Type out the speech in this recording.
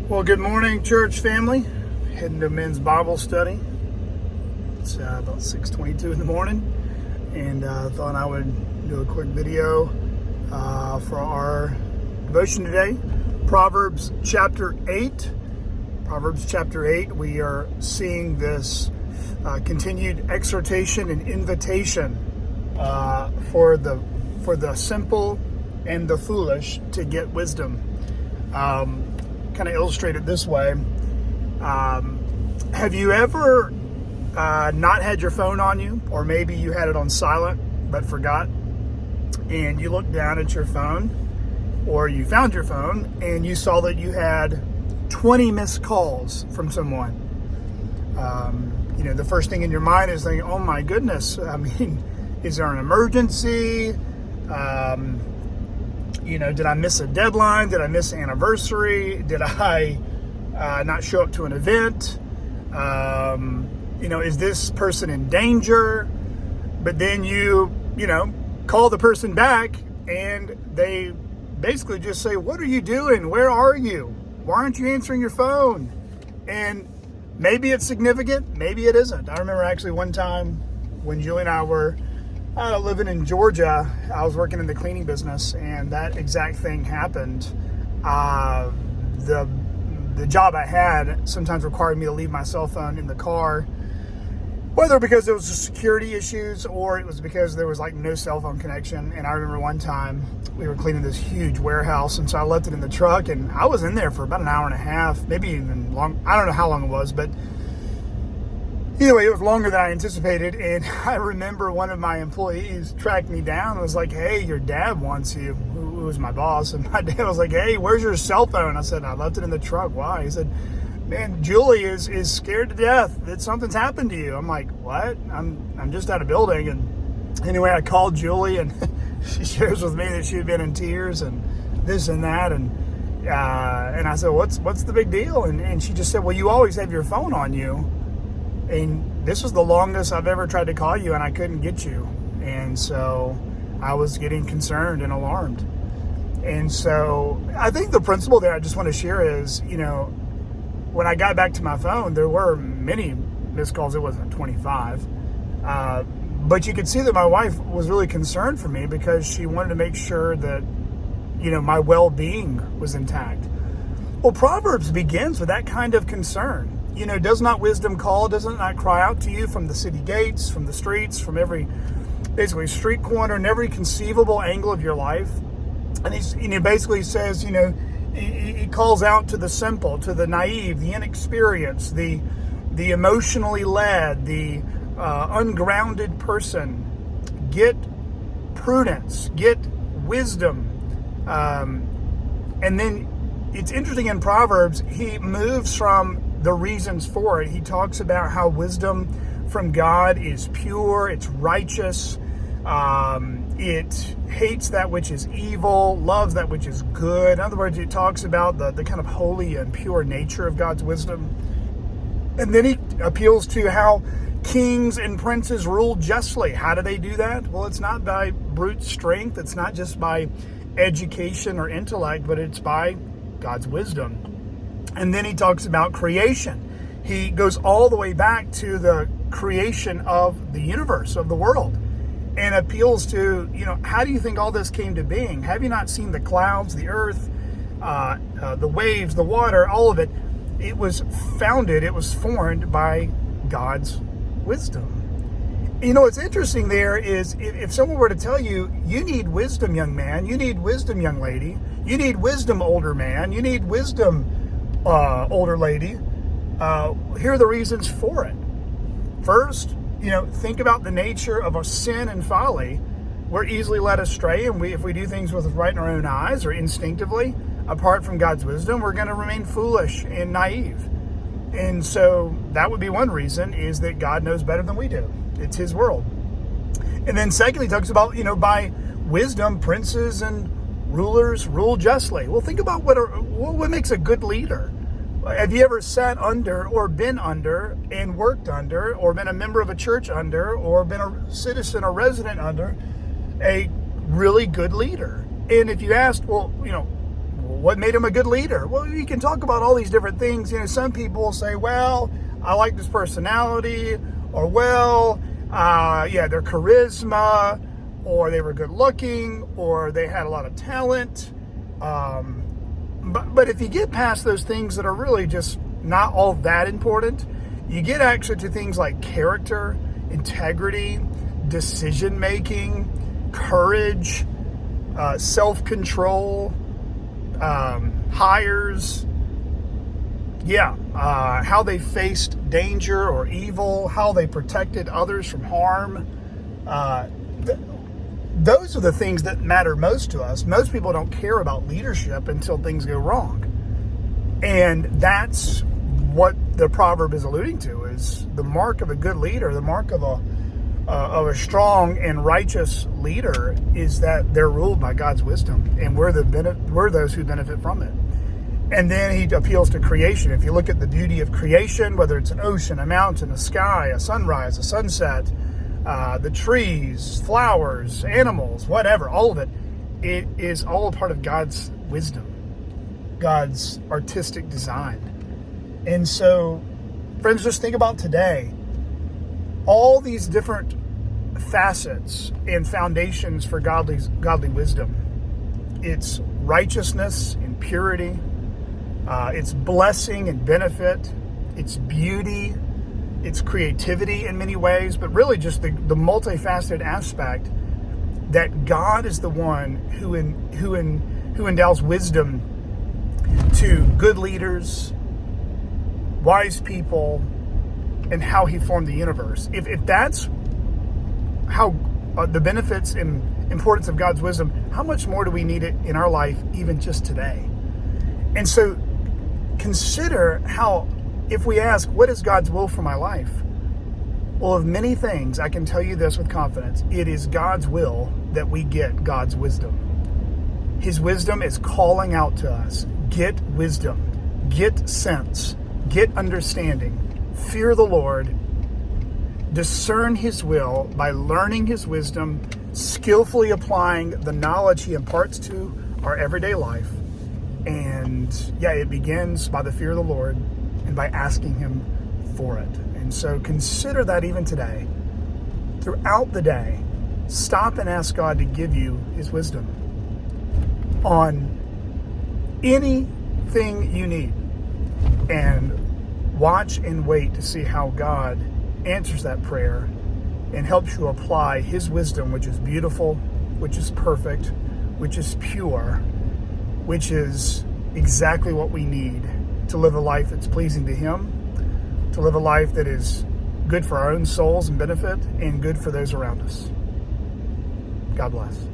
Well, good morning, church family. Heading to men's Bible study. It's about 6:22 in the morning, and thought I would do a quick video for our devotion today. Proverbs chapter 8. Proverbs chapter 8. We are seeing this continued exhortation and invitation for the simple and the foolish to get wisdom. Kind of illustrated this way. Have you ever not had your phone on you, or maybe you had it on silent but forgot, and you looked down at your phone, or you found your phone and you saw that you had 20 missed calls from someone? The first thing in your mind is thinking, oh my goodness, I mean, is there an emergency? Did I miss a deadline? Did I miss an anniversary? Did I not show up to an event? Is this person in danger? But then you call the person back and they basically just say, what are you doing? Where are you? Why aren't you answering your phone? And maybe it's significant, maybe it isn't. I remember actually one time when Julie and I were living in Georgia, I was working in the cleaning business, and that exact thing happened. The job I had sometimes required me to leave my cell phone in the car, whether because it was security issues or it was because there was no cell phone connection. And I remember one time we were cleaning this huge warehouse, and so I left it in the truck, and I was in there for about an hour and a half, maybe even long. I don't know how long it was, but either way, it was longer than I anticipated. And I remember one of my employees tracked me down and was like, hey, your dad wants you, who was my boss. And my dad was like, hey, where's your cell phone? I said, I left it in the truck. Why? He said, man, Julie is scared to death that something's happened to you. I'm like, what? I'm just at a building. And anyway, I called Julie, and she shares with me that she had been in tears and this and that. And I said, what's the big deal? And she just said, well, you always have your phone on you. And this was the longest I've ever tried to call you, and I couldn't get you. And so I was getting concerned and alarmed. And so I think the principle there I just want to share is, when I got back to my phone, there were many missed calls. It wasn't 25. But you could see that my wife was really concerned for me because she wanted to make sure that, my well-being was intact. Well, Proverbs begins with that kind of concern. Does not wisdom call? Does it not cry out to you from the city gates, from the streets, from every basically street corner and every conceivable angle of your life? And he basically says, he calls out to the simple, to the naive, the inexperienced, the emotionally led, the ungrounded person. Get prudence, get wisdom. And then it's interesting in Proverbs, he moves from the reasons for it. He talks about how wisdom from God is pure, it's righteous, it hates that which is evil, loves that which is good. In other words, it talks about the kind of holy and pure nature of God's wisdom. And then he appeals to how kings and princes rule justly. How do they do that? Well, it's not by brute strength, it's not just by education or intellect, but it's by God's wisdom. And then he talks about creation. He goes all the way back to the creation of the universe, of the world, and appeals to, how do you think all this came to being? Have you not seen the clouds, the earth, the waves, the water, all of it? It was formed by God's wisdom. What's interesting there is if someone were to tell you, you need wisdom, young man, you need wisdom, young lady, you need wisdom, older man, you need wisdom, older lady, here are the reasons for it. First, think about the nature of our sin and folly. We're easily led astray, and if we do things with right in our own eyes or instinctively, apart from God's wisdom, we're going to remain foolish and naive. And so that would be one reason, is that God knows better than we do. It's his world. And then secondly, he talks about, by wisdom, princes and rulers rule justly. Well, think about what makes a good leader. Have you ever sat under or been under and worked under or been a member of a church under or been a citizen or resident under a really good leader? And if you asked, well, What made him a good leader? Well, you can talk about all these different things. Some people will say, well, I like this personality, or well, their charisma, or they were good looking, or they had a lot of talent. But if you get past those things that are really just not all that important, you get actually to things like character, integrity, decision-making, courage, self-control, hires, how they faced danger or evil, how they protected others from harm. Those are the things that matter most to us. Most people don't care about leadership until things go wrong. And that's what the proverb is alluding to, is the mark of a good leader, the mark of a strong and righteous leader is that they're ruled by God's wisdom, and we're those who benefit from it. And then he appeals to creation. If you look at the beauty of creation, whether it's an ocean, a mountain, a sky, a sunrise, a sunset, the trees, flowers, animals, whatever, all of it, it is all a part of God's wisdom, God's artistic design. And so, friends, just think about today. All these different facets and foundations for godly wisdom. It's righteousness and purity. It's blessing and benefit. It's beauty. It's creativity in many ways, but really just the multifaceted aspect that God is the one who endows wisdom to good leaders, wise people, and how he formed the universe. If that's how the benefits and importance of God's wisdom, how much more do we need it in our life even just today? And so consider how, if we ask, what is God's will for my life? Well, of many things, I can tell you this with confidence. It is God's will that we get God's wisdom. His wisdom is calling out to us. Get wisdom. Get sense. Get understanding. Fear the Lord. Discern his will by learning his wisdom, skillfully applying the knowledge he imparts to our everyday life. And it begins by the fear of the Lord and by asking him for it. And so consider that even today. Throughout the day, stop and ask God to give you his wisdom on anything you need. And watch and wait to see how God answers that prayer and helps you apply his wisdom, which is beautiful, which is perfect, which is pure, which is exactly what we need to live a life that's pleasing to him, to live a life that is good for our own souls and benefit, and good for those around us. God bless.